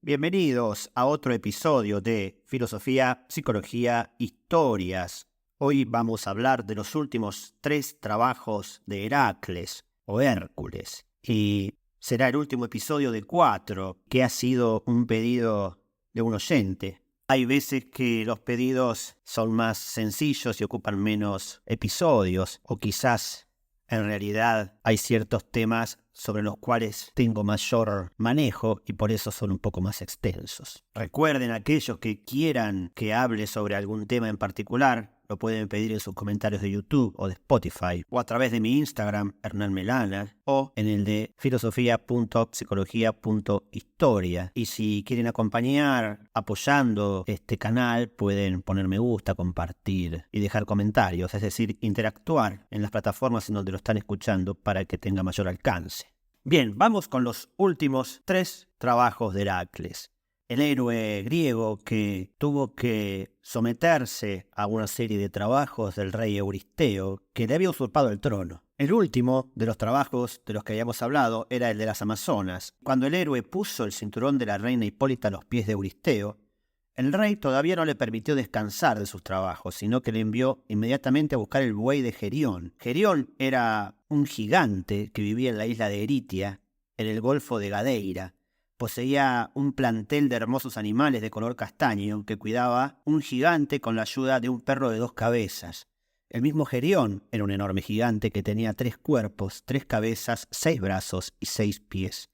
Bienvenidos a otro episodio de Filosofía, Psicología, Historias. Hoy vamos a hablar de los últimos 3 trabajos de Heracles o Hércules. Y será el último episodio de 4, que ha sido un pedido de un oyente. Hay veces que los pedidos son más sencillos y ocupan menos episodios, o quizás en realidad hay ciertos temas sobre los cuales tengo mayor manejo y por eso son un poco más extensos. Recuerden, aquellos que quieran que hable sobre algún tema en particular, lo pueden pedir en sus comentarios de YouTube o de Spotify, o a través de mi Instagram, Hernán Melana, o en el de filosofía.psicología.historia. Y si quieren acompañar apoyando este canal, pueden poner me gusta, compartir y dejar comentarios, es decir, interactuar en las plataformas en donde lo están escuchando para que tenga mayor alcance. Bien, vamos con los últimos 3 trabajos de Heracles. El héroe griego que tuvo que someterse a una serie de trabajos del rey Euristeo, que le había usurpado el trono. El último de los trabajos de los que habíamos hablado era el de las Amazonas. Cuando el héroe puso el cinturón de la reina Hipólita a los pies de Euristeo, el rey todavía no le permitió descansar de sus trabajos, sino que le envió inmediatamente a buscar el buey de Gerión. Gerión era un gigante que vivía en la isla de Eritia, en el golfo de Gadeira. Poseía un plantel de hermosos animales de color castaño que cuidaba un gigante con la ayuda de un perro de 2 cabezas. El mismo Gerión era un enorme gigante que tenía 3 cuerpos, 3 cabezas, 6 brazos y 6 pies.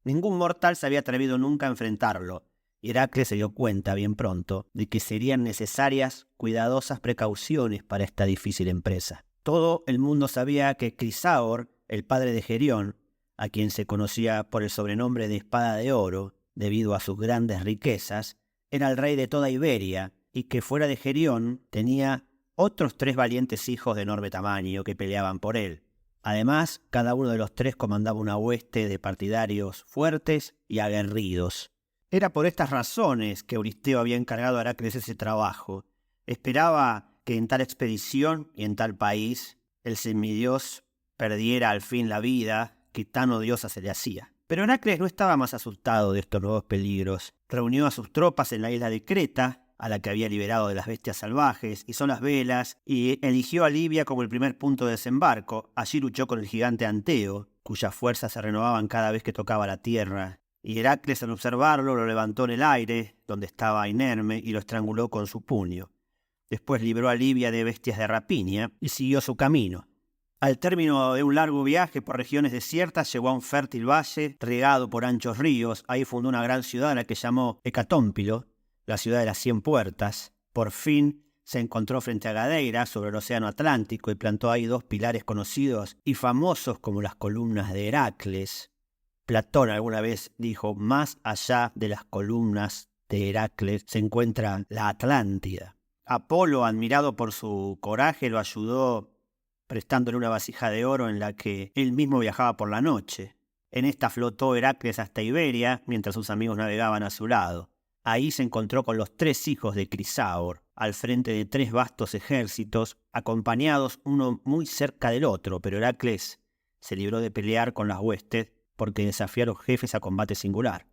Ningún mortal se había atrevido nunca a enfrentarlo, y Heracles se dio cuenta bien pronto de que serían necesarias cuidadosas precauciones para esta difícil empresa. Todo el mundo sabía que Crisaor, el padre de Gerión, a quien se conocía por el sobrenombre de Espada de Oro, debido a sus grandes riquezas, era el rey de toda Iberia, y que fuera de Gerión tenía otros 3 valientes hijos de enorme tamaño que peleaban por él. Además, cada uno de los 3 comandaba una hueste de partidarios fuertes y aguerridos. Era por estas razones que Euristeo había encargado a Heracles ese trabajo. Esperaba que en tal expedición y en tal país el semidios perdiera al fin la vida que tan odiosa se le hacía. Pero Heracles no estaba más asustado de estos nuevos peligros. Reunió a sus tropas en la isla de Creta, a la que había liberado de las bestias salvajes, izó las velas y eligió a Libia como el primer punto de desembarco. Allí luchó con el gigante Anteo, cuyas fuerzas se renovaban cada vez que tocaba la tierra. Y Heracles, al observarlo, lo levantó en el aire, donde estaba inerme, y lo estranguló con su puño. Después libró a Libia de bestias de rapiña y siguió su camino. Al término de un largo viaje por regiones desiertas, llegó a un fértil valle regado por anchos ríos. Ahí fundó una gran ciudad a la que llamó Hecatómpilo, la ciudad de las 100 puertas. Por fin se encontró frente a Gadeira, sobre el océano Atlántico, y plantó ahí 2 pilares conocidos y famosos como las columnas de Heracles. Platón alguna vez dijo: más allá de las columnas de Heracles se encuentra la Atlántida. Apolo, admirado por su coraje, lo ayudó prestándole una vasija de oro en la que él mismo viajaba por la noche. En esta flotó Heracles hasta Iberia, mientras sus amigos navegaban a su lado. Ahí se encontró con los 3 hijos de Crisaor, al frente de 3 vastos ejércitos, acompañados uno muy cerca del otro, pero Heracles se libró de pelear con las huestes porque desafió a los jefes a combate singular.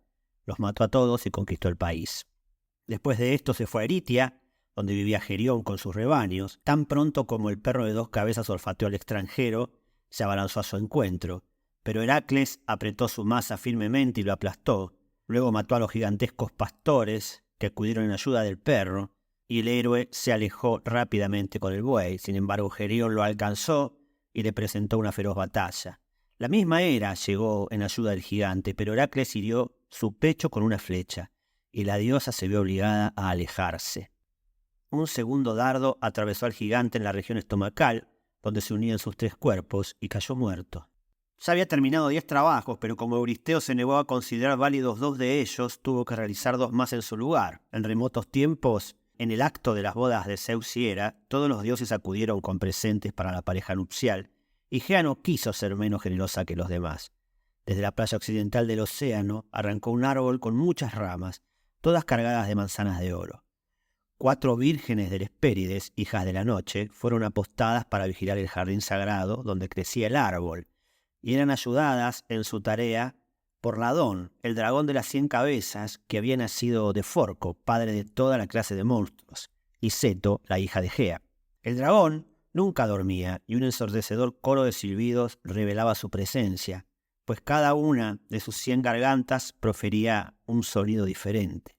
Los mató a todos y conquistó el país. Después de esto se fue a Eritia, donde vivía Gerión con sus rebaños. Tan pronto como el perro de 2 cabezas olfateó al extranjero, se abalanzó a su encuentro. Pero Heracles apretó su masa firmemente y lo aplastó. Luego mató a los gigantescos pastores que acudieron en ayuda del perro, y el héroe se alejó rápidamente con el buey. Sin embargo, Gerión lo alcanzó y le presentó una feroz batalla. La misma Hera llegó en ayuda del gigante, pero Heracles hirió su pecho con una flecha, y la diosa se vio obligada a alejarse. Un segundo dardo atravesó al gigante en la región estomacal, donde se unían sus 3 cuerpos, y cayó muerto. Ya había terminado 10 trabajos, pero como Euristeo se negó a considerar válidos 2 de ellos, tuvo que realizar 2 más en su lugar. En remotos tiempos, en el acto de las bodas de Zeus y Hera, todos los dioses acudieron con presentes para la pareja nupcial, y Gea no quiso ser menos generosa que los demás. Desde la playa occidental del océano arrancó un árbol con muchas ramas, todas cargadas de manzanas de oro. 4 vírgenes del Hespérides, hijas de la noche, fueron apostadas para vigilar el jardín sagrado donde crecía el árbol, y eran ayudadas en su tarea por Ladón, el dragón de las 100 cabezas, que había nacido de Forco, padre de toda la clase de monstruos, y Seto, la hija de Gea. El dragón nunca dormía, y un ensordecedor coro de silbidos revelaba su presencia, pues cada una de sus 100 gargantas profería un sonido diferente.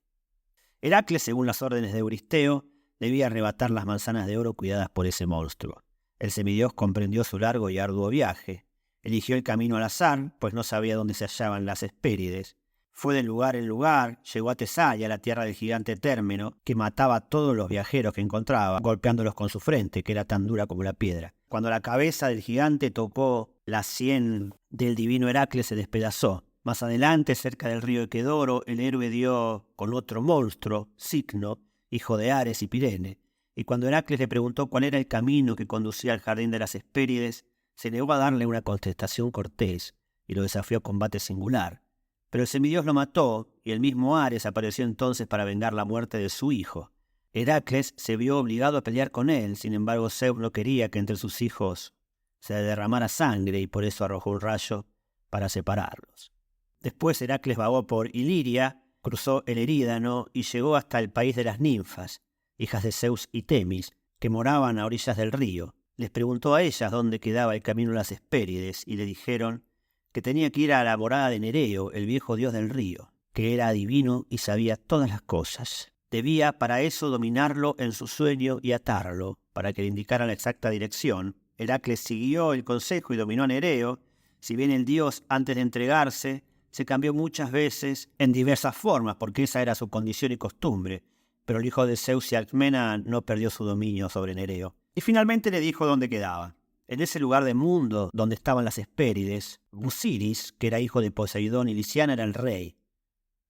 Heracles, según las órdenes de Euristeo, debía arrebatar las manzanas de oro cuidadas por ese monstruo. El semidios comprendió su largo y arduo viaje. Eligió el camino al azar, pues no sabía dónde se hallaban las Hespérides. Fue de lugar en lugar, llegó a Tesalia, la tierra del gigante Térmeno, que mataba a todos los viajeros que encontraba, golpeándolos con su frente, que era tan dura como la piedra. Cuando la cabeza del gigante tocó la sien del divino Heracles, se despedazó. Más adelante, cerca del río Equedoro, el héroe dio con otro monstruo, Cicno, hijo de Ares y Pirene. Y cuando Heracles le preguntó cuál era el camino que conducía al jardín de las Hespérides, se negó a darle una contestación cortés y lo desafió a combate singular. Pero el semidios lo mató, y el mismo Ares apareció entonces para vengar la muerte de su hijo. Heracles se vio obligado a pelear con él, sin embargo Zeus no quería que entre sus hijos se derramara sangre y por eso arrojó un rayo para separarlos. Después Heracles vagó por Iliria, cruzó el Erídano y llegó hasta el país de las ninfas, hijas de Zeus y Temis, que moraban a orillas del río. Les preguntó a ellas dónde quedaba el camino a las Hespérides y le dijeron que tenía que ir a la morada de Nereo, el viejo dios del río, que era adivino y sabía todas las cosas. Debía para eso dominarlo en su sueño y atarlo, para que le indicara la exacta dirección. Heracles siguió el consejo y dominó a Nereo. Si bien el dios, antes de entregarse, se cambió muchas veces en diversas formas, porque esa era su condición y costumbre, pero el hijo de Zeus y Alcmena no perdió su dominio sobre Nereo. Y finalmente le dijo dónde quedaba. En ese lugar de mundo donde estaban las Hespérides, Busiris, que era hijo de Poseidón y Liciana, era el rey.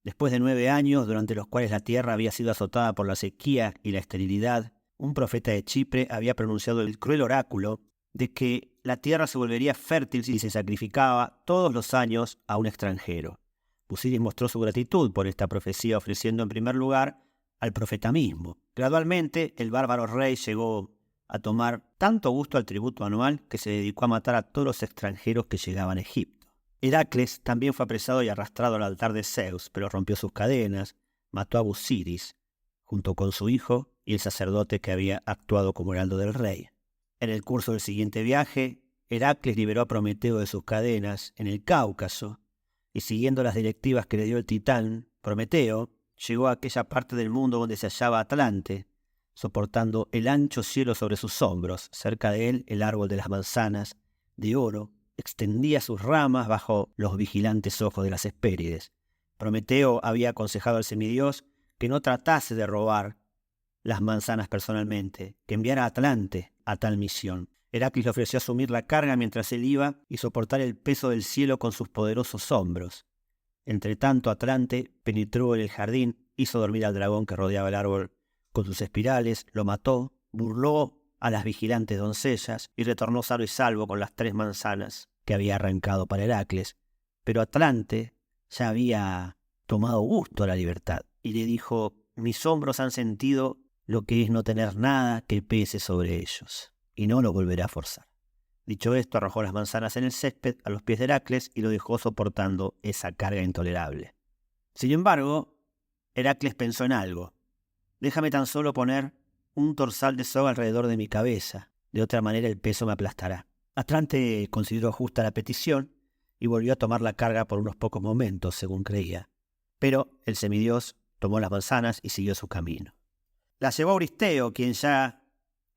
Después de 9 años, durante los cuales la tierra había sido azotada por la sequía y la esterilidad, un profeta de Chipre había pronunciado el cruel oráculo de que la tierra se volvería fértil si se sacrificaba todos los años a un extranjero. Busiris mostró su gratitud por esta profecía, ofreciendo en primer lugar al profeta mismo. Gradualmente, el bárbaro rey llegó a tomar tanto gusto al tributo anual que se dedicó a matar a todos los extranjeros que llegaban a Egipto. Heracles también fue apresado y arrastrado al altar de Zeus, pero rompió sus cadenas, mató a Busiris, junto con su hijo y el sacerdote que había actuado como heraldo del rey. En el curso del siguiente viaje, Heracles liberó a Prometeo de sus cadenas en el Cáucaso, y siguiendo las directivas que le dio el titán, Prometeo llegó a aquella parte del mundo donde se hallaba Atlante, soportando el ancho cielo sobre sus hombros. Cerca de él, el árbol de las manzanas, de oro, extendía sus ramas bajo los vigilantes ojos de las Hespérides. Prometeo había aconsejado al semidios que no tratase de robar las manzanas personalmente, que enviara a Atlante a tal misión. Heracles le ofreció asumir la carga mientras él iba y soportar el peso del cielo con sus poderosos hombros. Entretanto, Atlante penetró en el jardín, hizo dormir al dragón que rodeaba el árbol con sus espirales, lo mató, burló a las vigilantes doncellas y retornó sano y salvo con las 3 manzanas que había arrancado para Heracles. Pero Atlante ya había tomado gusto a la libertad y le dijo: mis hombros han sentido lo que es no tener nada que pese sobre ellos, y no lo volveré a forzar. Dicho esto, arrojó las manzanas en el césped a los pies de Heracles y lo dejó soportando esa carga intolerable. Sin embargo, Heracles pensó en algo. Déjame tan solo poner un torsal de soga alrededor de mi cabeza, de otra manera el peso me aplastará. Atlante consideró justa la petición y volvió a tomar la carga por unos pocos momentos, según creía. Pero el semidios tomó las manzanas y siguió su camino. Las llevó a Euristeo, quien, ya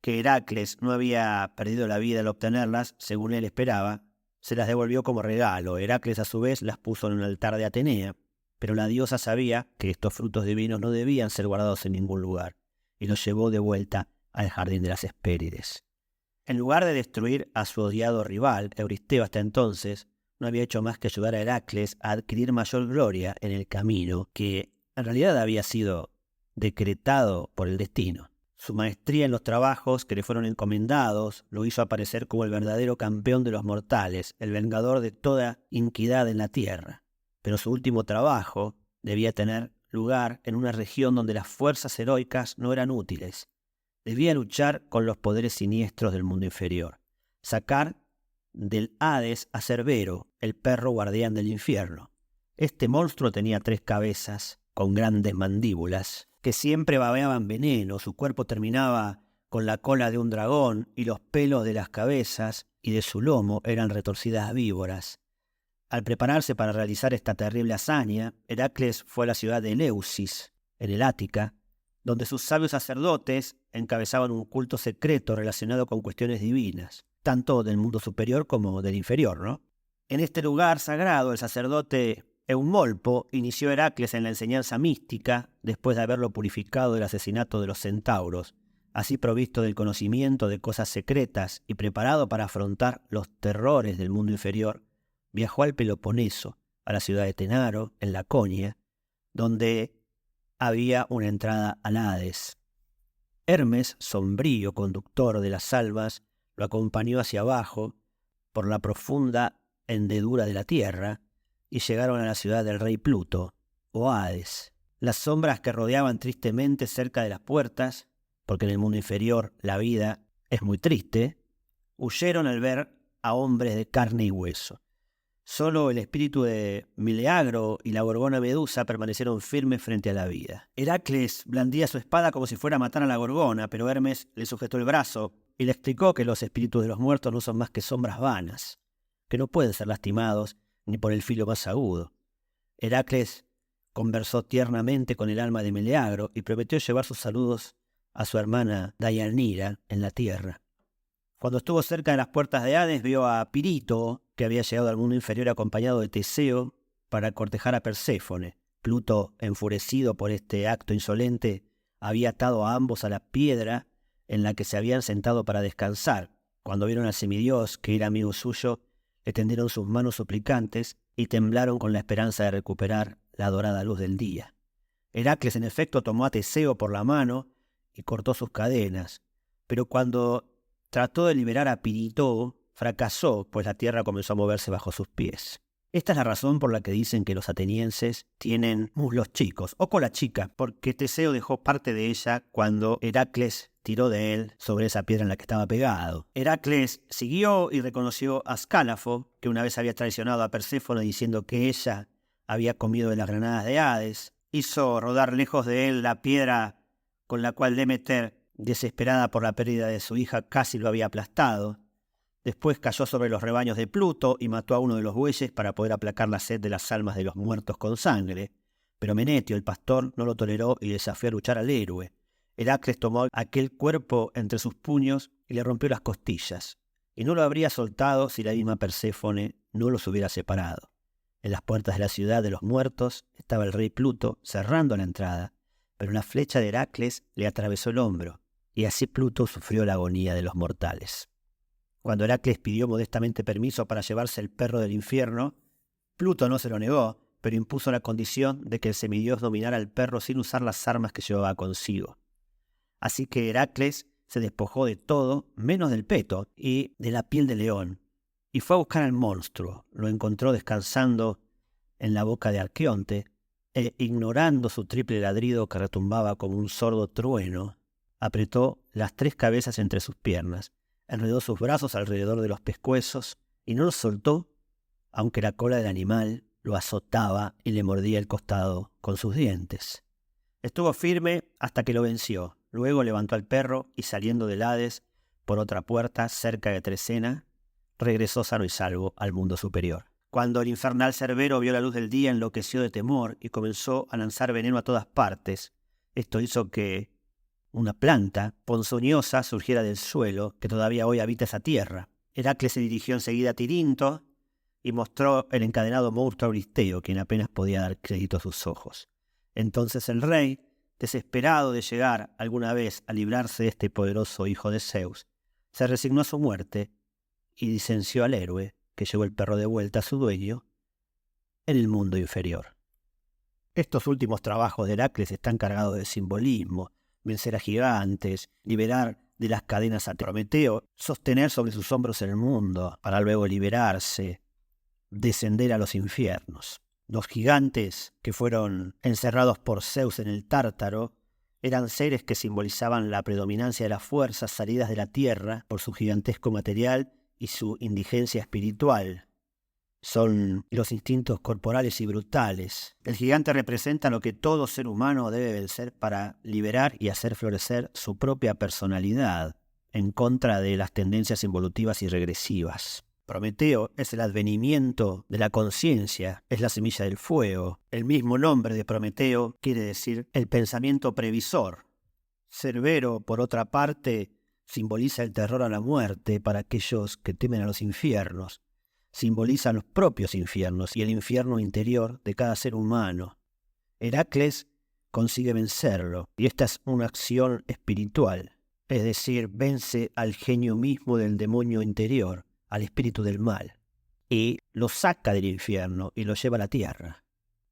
que Heracles no había perdido la vida al obtenerlas, según él esperaba, se las devolvió como regalo. Heracles, a su vez, las puso en un altar de Atenea, pero la diosa sabía que estos frutos divinos no debían ser guardados en ningún lugar, y los llevó de vuelta al jardín de las Hespérides. En lugar de destruir a su odiado rival, Euristeo hasta entonces no había hecho más que ayudar a Heracles a adquirir mayor gloria en el camino que en realidad había sido decretado por el destino. Su maestría en los trabajos que le fueron encomendados lo hizo aparecer como el verdadero campeón de los mortales, el vengador de toda iniquidad en la tierra. Pero su último trabajo debía tener lugar en una región donde las fuerzas heroicas no eran útiles. Debía luchar con los poderes siniestros del mundo inferior, sacar del Hades a Cerbero, el perro guardián del infierno. Este monstruo tenía 3 cabezas, con grandes mandíbulas, que siempre babeaban veneno. Su cuerpo terminaba con la cola de un dragón, y los pelos de las cabezas y de su lomo eran retorcidas víboras. Al prepararse para realizar esta terrible hazaña, Heracles fue a la ciudad de Eleusis, en el Ática, donde sus sabios sacerdotes encabezaban un culto secreto relacionado con cuestiones divinas, tanto del mundo superior como del inferior, ¿no? En este lugar sagrado, el sacerdote Eumolpo inició a Heracles en la enseñanza mística después de haberlo purificado del asesinato de los centauros, así provisto del conocimiento de cosas secretas y preparado para afrontar los terrores del mundo inferior. Viajó al Peloponeso, a la ciudad de Tenaro, en Laconia, donde había una entrada al Hades. Hermes, sombrío conductor de las almas, lo acompañó hacia abajo por la profunda hendedura de la tierra y llegaron a la ciudad del rey Pluto, o Hades. Las sombras que rodeaban tristemente cerca de las puertas, porque en el mundo inferior la vida es muy triste, huyeron al ver a hombres de carne y hueso. Solo el espíritu de Meleagro y la gorgona Medusa permanecieron firmes frente a la vida. Heracles blandía su espada como si fuera a matar a la gorgona, pero Hermes le sujetó el brazo y le explicó que los espíritus de los muertos no son más que sombras vanas, que no pueden ser lastimados ni por el filo más agudo. Heracles conversó tiernamente con el alma de Meleagro y prometió llevar sus saludos a su hermana Deianira en la tierra. Cuando estuvo cerca de las puertas de Hades, vio a Pirito, que había llegado al mundo inferior acompañado de Teseo para cortejar a Perséfone. Pluto, enfurecido por este acto insolente, había atado a ambos a la piedra en la que se habían sentado para descansar. Cuando vieron al semidios, que era amigo suyo, le tendieron sus manos suplicantes y temblaron con la esperanza de recuperar la dorada luz del día. Heracles, en efecto, tomó a Teseo por la mano y cortó sus cadenas, pero cuando trató de liberar a Pirito, fracasó, pues la tierra comenzó a moverse bajo sus pies. Esta es la razón por la que dicen que los atenienses tienen muslos chicos, o cola chica, porque Teseo dejó parte de ella cuando Heracles tiró de él sobre esa piedra en la que estaba pegado. Heracles siguió y reconoció a Ascálafo, que una vez había traicionado a Perséfone diciendo que ella había comido de las granadas de Hades. Hizo rodar lejos de él la piedra con la cual Demeter, desesperada por la pérdida de su hija, casi lo había aplastado. Después cayó sobre los rebaños de Pluto y mató a uno de los bueyes para poder aplacar la sed de las almas de los muertos con sangre. Pero Menetio, el pastor, no lo toleró y desafió a luchar al héroe. Heracles tomó aquel cuerpo entre sus puños y le rompió las costillas, y no lo habría soltado si la misma Perséfone no los hubiera separado. En las puertas de la ciudad de los muertos estaba el rey Pluto cerrando la entrada, pero una flecha de Heracles le atravesó el hombro, y así Pluto sufrió la agonía de los mortales. Cuando Heracles pidió modestamente permiso para llevarse el perro del infierno, Pluto no se lo negó, pero impuso la condición de que el semidios dominara al perro sin usar las armas que llevaba consigo. Así que Heracles se despojó de todo, menos del peto y de la piel de león, y fue a buscar al monstruo. Lo encontró descansando en la boca de Arqueonte, e ignorando su triple ladrido que retumbaba como un sordo trueno, apretó las 3 cabezas entre sus piernas, enredó sus brazos alrededor de los pescuezos y no los soltó, aunque la cola del animal lo azotaba y le mordía el costado con sus dientes. Estuvo firme hasta que lo venció. Luego levantó al perro y, saliendo del Hades por otra puerta cerca de Trecena, regresó sano y salvo al mundo superior. Cuando el infernal Cerbero vio la luz del día, enloqueció de temor y comenzó a lanzar veneno a todas partes. Esto hizo que una planta ponzoñosa surgiera del suelo, que todavía hoy habita esa tierra. Heracles se dirigió enseguida a Tirinto y mostró el encadenado monstruo a Euristeo, quien apenas podía dar crédito a sus ojos. Entonces el rey, desesperado de llegar alguna vez a librarse de este poderoso hijo de Zeus, se resignó a su muerte y licenció al héroe, que llevó el perro de vuelta a su dueño en el mundo inferior. Estos últimos trabajos de Heracles están cargados de simbolismo: vencer a gigantes, liberar de las cadenas a Prometeo, sostener sobre sus hombros el mundo para luego liberarse, descender a los infiernos. Los gigantes que fueron encerrados por Zeus en el Tártaro eran seres que simbolizaban la predominancia de las fuerzas salidas de la tierra por su gigantesco material y su indigencia espiritual. son los instintos corporales y brutales. El gigante representa lo que todo ser humano debe vencer para liberar y hacer florecer su propia personalidad, en contra de las tendencias involutivas y regresivas. Prometeo es el advenimiento de la conciencia, es la semilla del fuego. El mismo nombre de Prometeo quiere decir el pensamiento previsor. Cerbero, por otra parte, simboliza el terror a la muerte para aquellos que temen a los infiernos. Simboliza los propios infiernos y el infierno interior de cada ser humano. Heracles consigue vencerlo, y esta es una acción espiritual. Es decir, vence al genio mismo del demonio interior, al espíritu del mal, y lo saca del infierno y lo lleva a la tierra.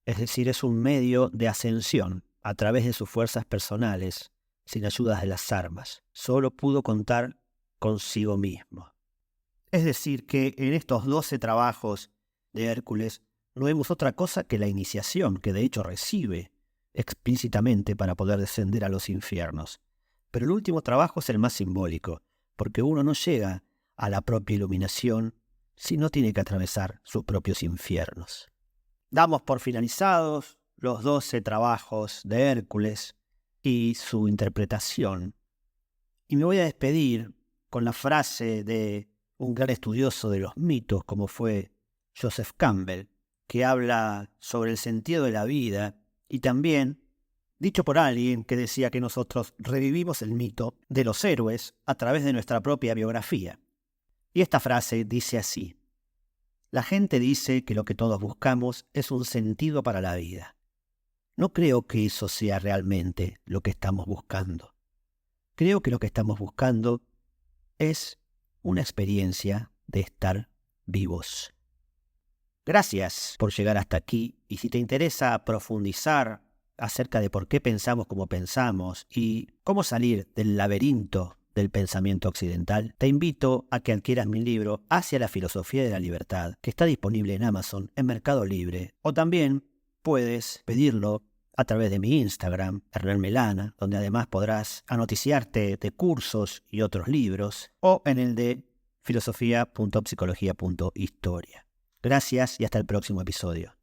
Es decir, es un medio de ascensión a través de sus fuerzas personales, sin ayuda de las armas. Solo pudo contar consigo mismo. Es decir, que en estos 12 trabajos de Hércules no vemos otra cosa que la iniciación, que de hecho recibe explícitamente para poder descender a los infiernos. Pero el último trabajo es el más simbólico, porque uno no llega a la propia iluminación si no tiene que atravesar sus propios infiernos. Damos por finalizados los 12 trabajos de Hércules y su interpretación. Y me voy a despedir con la frase de un gran estudioso de los mitos como fue Joseph Campbell, que habla sobre el sentido de la vida y también dicho por alguien que decía que nosotros revivimos el mito de los héroes a través de nuestra propia biografía. Y esta frase dice así: la gente dice que lo que todos buscamos es un sentido para la vida. No creo que eso sea realmente lo que estamos buscando. Creo que lo que estamos buscando es una experiencia de estar vivos. Gracias por llegar hasta aquí, y si te interesa profundizar acerca de por qué pensamos como pensamos y cómo salir del laberinto del pensamiento occidental, te invito a que adquieras mi libro Hacia la filosofía de la libertad, que está disponible en Amazon, en Mercado Libre, o también puedes pedirlo a través de mi Instagram, Hernán Melana, donde además podrás anoticiarte de cursos y otros libros, o en el de filosofía.psicología.historia. Gracias y hasta el próximo episodio.